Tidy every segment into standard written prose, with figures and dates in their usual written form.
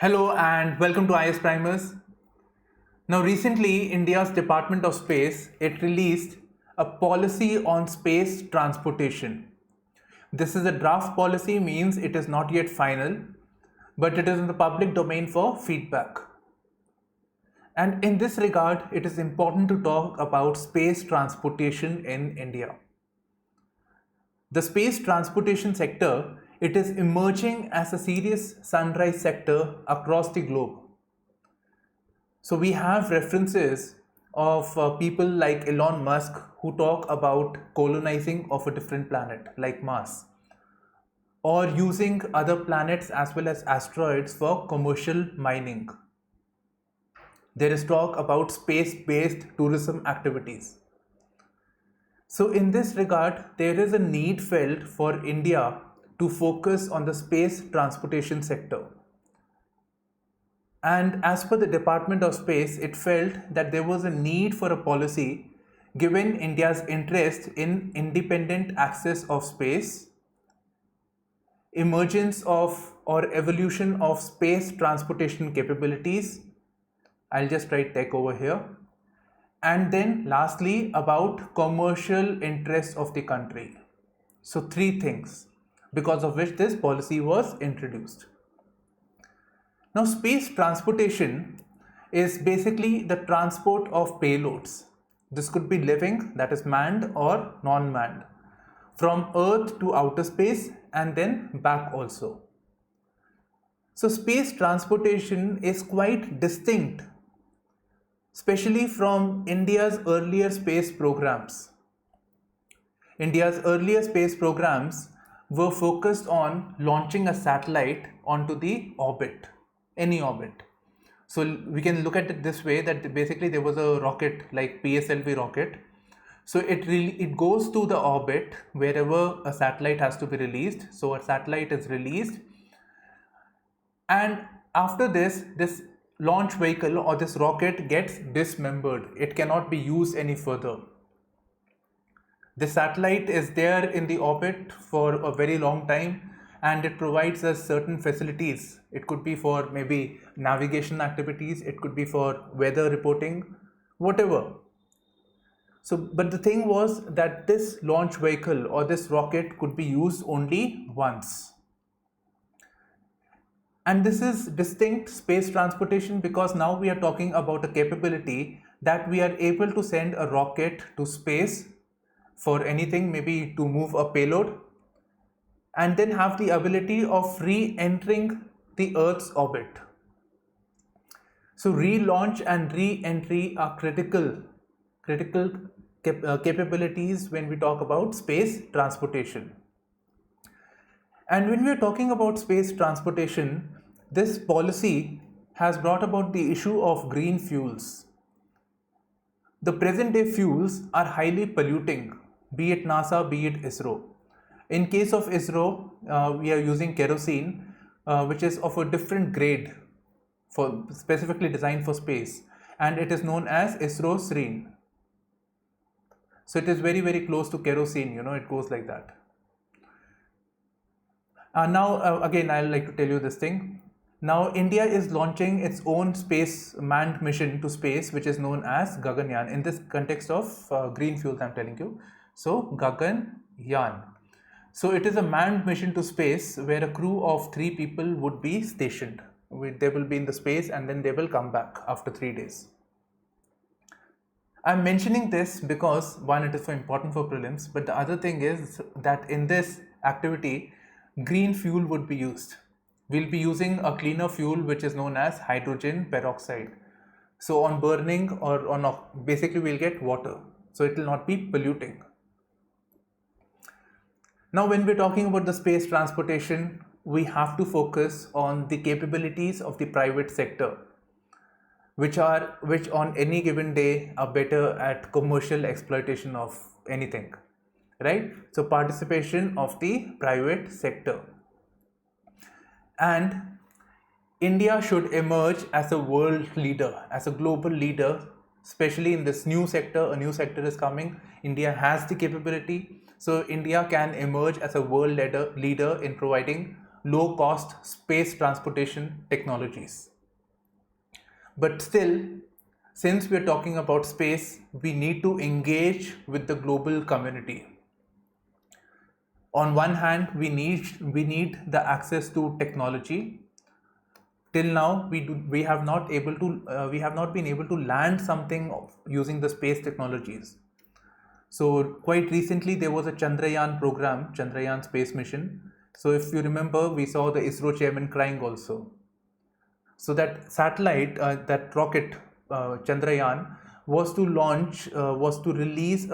Hello and welcome to IASPrimers. Now recently India's Department of Space it released a policy on space transportation. This is a draft policy, means it is not yet final, but it is in the public domain for feedback. And in this regard, it is important to talk about space transportation in India. The space transportation sector, it is emerging as a serious sunrise sector across the globe. So we have references of people like Elon Musk who talk about colonizing of a different planet like Mars, or using other planets as well as asteroids for commercial mining. There is talk about space-based tourism activities. So in this regard, there is a need felt for India to focus on the space transportation sector. And as per the Department of Space, it felt that there was a need for a policy given India's interest in independent access of space, emergence of or evolution of space transportation capabilities. I'll just write tech over here. And then lastly, about commercial interests of the country. So three things because of which this policy was introduced. Now, space transportation is basically the transport of payloads. This could be living, that is manned or non-manned, from Earth to outer space and then back also. So space transportation is quite distinct, especially from India's earlier space programs. India's earlier space programs were focused on launching a satellite onto the orbit, any orbit. So we can look at it this way, that basically there was a rocket like PSLV rocket. So it goes to the orbit wherever a satellite has to be released. So a satellite is released, and after this launch vehicle or this rocket gets dismembered. It cannot be used any further. The satellite is there in the orbit for a very long time, and it provides us certain facilities. It could be for maybe navigation activities, it could be for weather reporting, whatever. So, but the thing was that this launch vehicle or this rocket could be used only once. And this is distinct space transportation because now we are talking about a capability that we are able to send a rocket to space for anything, maybe to move a payload, and then have the ability of re-entering the Earth's orbit. So relaunch and re-entry are critical capabilities when we talk about space transportation. And when we are talking about space transportation, this policy has brought about the issue of green fuels. The present day fuels are highly polluting, be it NASA, be it ISRO. In case of ISRO, we are using kerosene, which is of a different grade, for specifically designed for space, and it is known as ISRO Sriram. So it is very close to kerosene, it goes like that. Now again, I'd like to tell you this thing. Now India is launching its own space manned mission to space, which is known as Gaganyaan. In this context of green fuels, I'm telling you. So Gaganyaan. So it is a manned mission to space where a crew of 3 people would be stationed. They will be in the space and then they will come back after 3 days. I'm mentioning this because one, it is so important for prelims, but the other thing is that in this activity, green fuel would be used. We'll be using a cleaner fuel which is known as hydrogen peroxide. So on burning or basically we'll get water. So it will not be polluting. Now when we're talking about the space transportation, we have to focus on the capabilities of the private sector, which on any given day are better at commercial exploitation of anything, right? So participation of the private sector. And India should emerge as a world leader, as a global leader, especially in this new sector. A new sector is coming. India has the capability. So India can emerge as a world leader in providing low cost space transportation technologies. But still, since we are talking about space, we need to engage with the global community. On one hand, we need the access to technology. Till now, we have not been able to land something using the space technologies. So quite recently, there was a Chandrayaan program, Chandrayaan space mission. So if you remember, we saw the ISRO chairman crying also. So that satellite, that rocket, Chandrayaan, was to release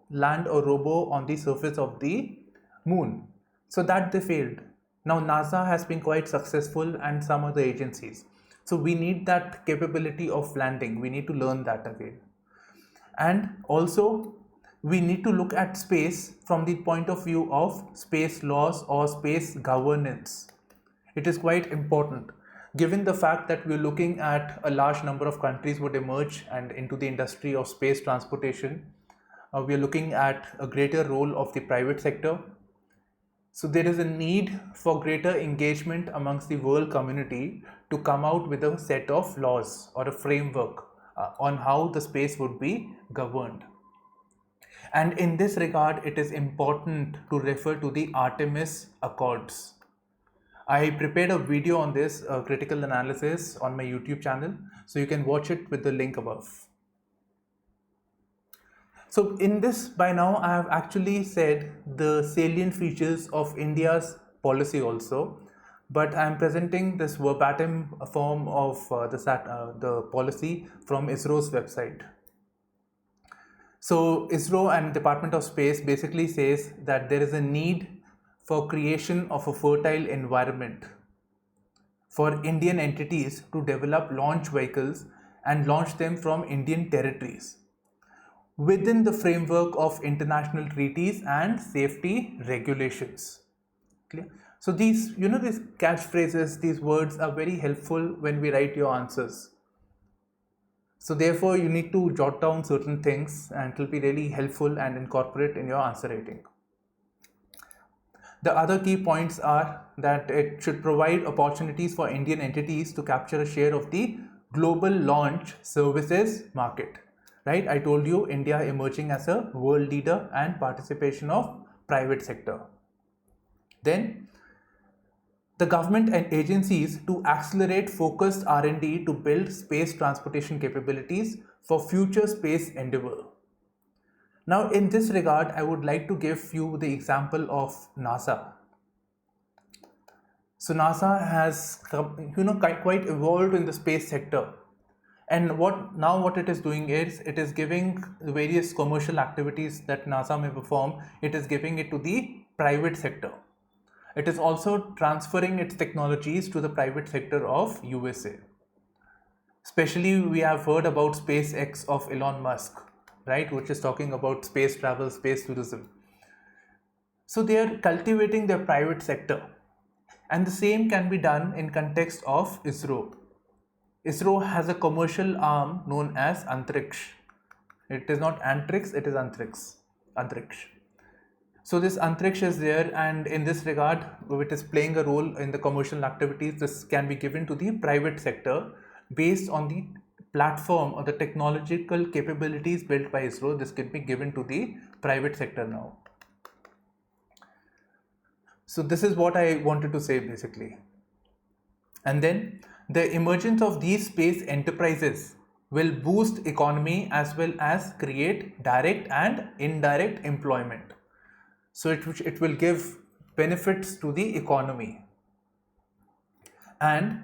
land a robo on the surface of the moon. So that they failed. Now NASA has been quite successful and some other agencies. So we need that capability of landing. We need to learn that again. And also, we need to look at space from the point of view of space laws or space governance. It is quite important, given the fact that we're looking at a large number of countries would emerge and into the industry of space transportation. We are looking at a greater role of the private sector. So there is a need for greater engagement amongst the world community to come out with a set of laws or a framework on how the space would be governed. And in this regard, it is important to refer to the Artemis Accords. I prepared a video on this critical analysis on my YouTube channel, so you can watch it with the link above. So in this, by now, I have actually said the salient features of India's policy also, but I am presenting this verbatim form of the policy from ISRO's website. So ISRO and Department of Space basically says that there is a need for creation of a fertile environment for Indian entities to develop launch vehicles and launch them from Indian territories within the framework of international treaties and safety regulations. Clear? So these catchphrases, these words are very helpful when we write your answers. So therefore, you need to jot down certain things and it will be really helpful and incorporate in your answer writing. The other key points are that it should provide opportunities for Indian entities to capture a share of the global launch services market. Right? I told you India emerging as a world leader and participation of private sector. Then the government and agencies to accelerate focused R&D to build space transportation capabilities for future space endeavor. Now in this regard, I would like to give you the example of NASA. So NASA has quite evolved in the space sector. And what it is doing is, it is giving the various commercial activities that NASA may perform, it is giving it to the private sector. It is also transferring its technologies to the private sector of USA. Especially we have heard about SpaceX of Elon Musk, right, which is talking about space travel, space tourism. So they are cultivating their private sector. And the same can be done in context of ISRO. ISRO has a commercial arm known as Antriksh. It is not Antrix, it is Antriksh. So this Antriksh is there, and in this regard, it is playing a role in the commercial activities. This can be given to the private sector based on the platform or the technological capabilities built by ISRO. This can be given to the private sector now. So this is what I wanted to say basically. And then the emergence of these space enterprises will boost economy as well as create direct and indirect employment. So it will give benefits to the economy. And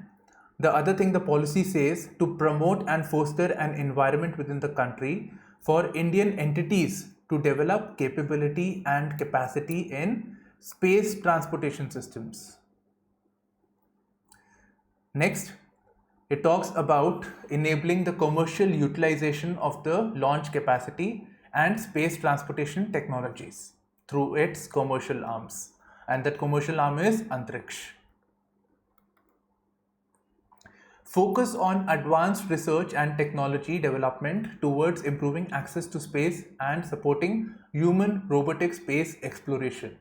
the other thing the policy says, to promote and foster an environment within the country for Indian entities to develop capability and capacity in space transportation systems. Next, it talks about enabling the commercial utilization of the launch capacity and space transportation technologies through its commercial arms, and that commercial arm is Antriksh. Focus on advanced research and technology development towards improving access to space and supporting human robotic space exploration.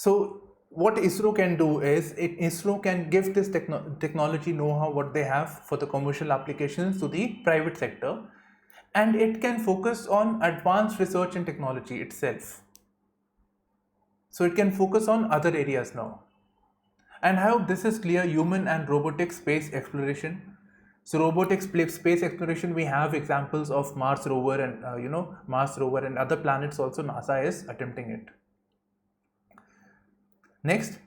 So what ISRO can do is, ISRO can give this technology know-how what they have for the commercial applications to the private sector, and it can focus on advanced research and technology itself. So it can focus on other areas now. And I hope this is clear. Human and robotic space exploration. So robotic space exploration, we have examples of Mars rover and Mars rover and other planets also. NASA is attempting it. Next,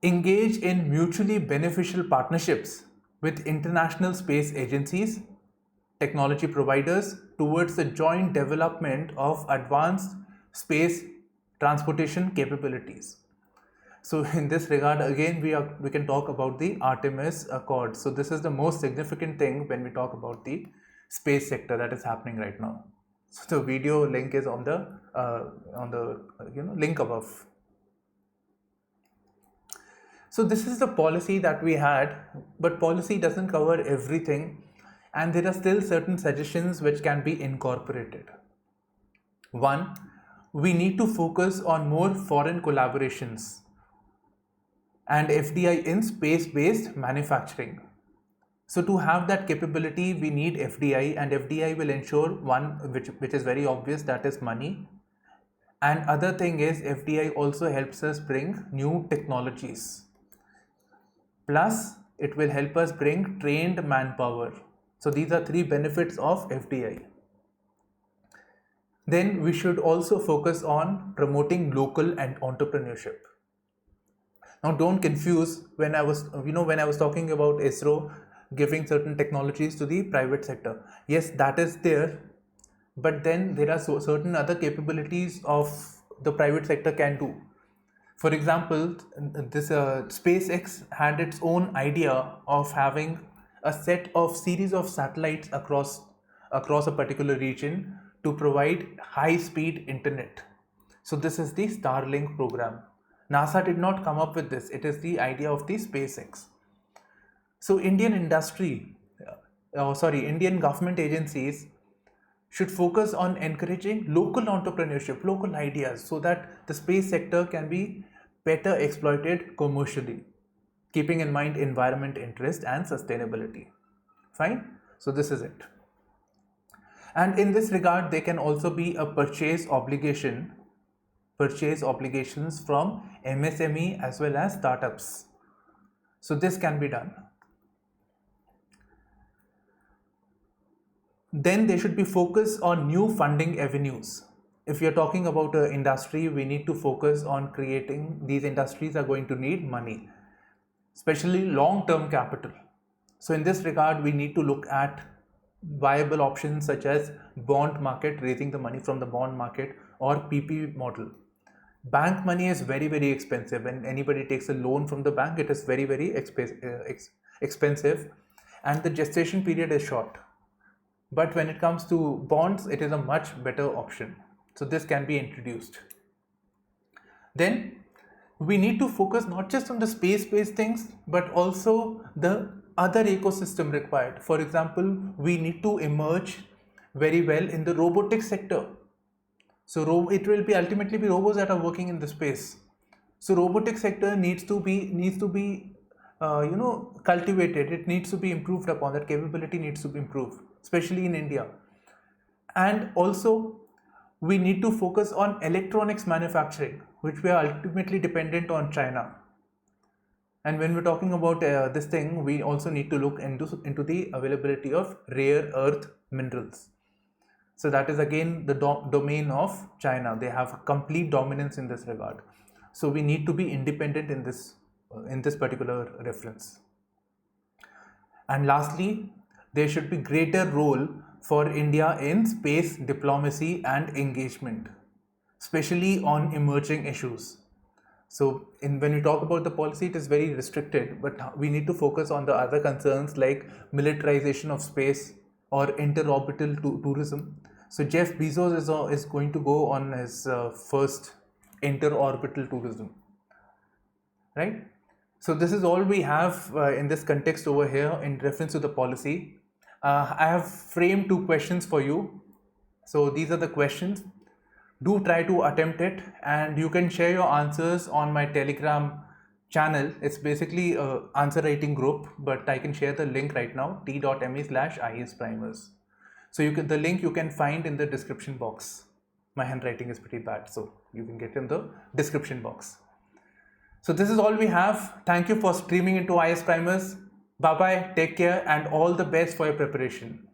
engage in mutually beneficial partnerships with international space agencies, technology providers towards the joint development of advanced space transportation capabilities. So in this regard, again, we can talk about the Artemis Accord. So this is the most significant thing when we talk about the space sector that is happening right now. So the video link is on the link above. So this is the policy that we had, but policy doesn't cover everything, and there are still certain suggestions which can be incorporated. One, we need to focus on more foreign collaborations and FDI in space-based manufacturing. So to have that capability, we need FDI, and FDI will ensure one, which is very obvious, that is money. And other thing is, FDI also helps us bring new technologies. Plus, it will help us bring trained manpower. So these are three benefits of FDI. Then we should also focus on promoting local and entrepreneurship. Now don't confuse, when I was talking about ISRO giving certain technologies to the private sector. Yes, that is there, but then there are certain other capabilities of the private sector can do. For example, this SpaceX had its own idea of having a series of satellites across a particular region to provide high-speed internet. So this is the Starlink program. NASA did not come up with this. It is the idea of the SpaceX. So Indian government agencies should focus on encouraging local entrepreneurship, local ideas, so that the space sector can be better exploited commercially, keeping in mind environment interest and sustainability. Fine? So this is it. And in this regard, there can also be a purchase obligations from MSME as well as startups. So this can be done. Then they should be focused on new funding avenues. If you're talking about an industry, we need to focus on creating, these industries are going to need money, especially long-term capital. So in this regard, we need to look at viable options such as bond market, raising the money from the bond market, or PP model. Bank money is very, very expensive. When anybody takes a loan from the bank, it is very, very expensive, and the gestation period is short. But when it comes to bonds, it is a much better option. So this can be introduced. Then we need to focus not just on the space-based things, but also the other ecosystem required. For example, we need to emerge very well in the robotics sector. So it will be ultimately be robots that are working in the space. So robotics sector needs to be cultivated. It needs to be improved upon. That capability needs to be improved, especially in India. And also, we need to focus on electronics manufacturing, which we are ultimately dependent on China. And when we're talking about this thing, we also need to look into the availability of rare earth minerals. So that is again the domain of China. They have complete dominance in this regard. So we need to be independent in this particular reference. And lastly, there should be greater role for India in space diplomacy and engagement, especially on emerging issues. So when we talk about the policy, it is very restricted, but we need to focus on the other concerns like militarization of space or interorbital tourism. So Jeff Bezos is going to go on his first interorbital tourism, right? So this is all we have in this context over here in reference to the policy. I have framed two questions for you. So these are the questions. do try to attempt it, and you can share your answers on my Telegram channel. It's basically a answer writing group, but I can share the link right now, t.me/IASPrimers. So the link you can find in the description box. My handwriting is pretty bad, so you can get in the description box. So this is all we have. Thank you for streaming into IASPrimers. Bye bye, take care, and all the best for your preparation.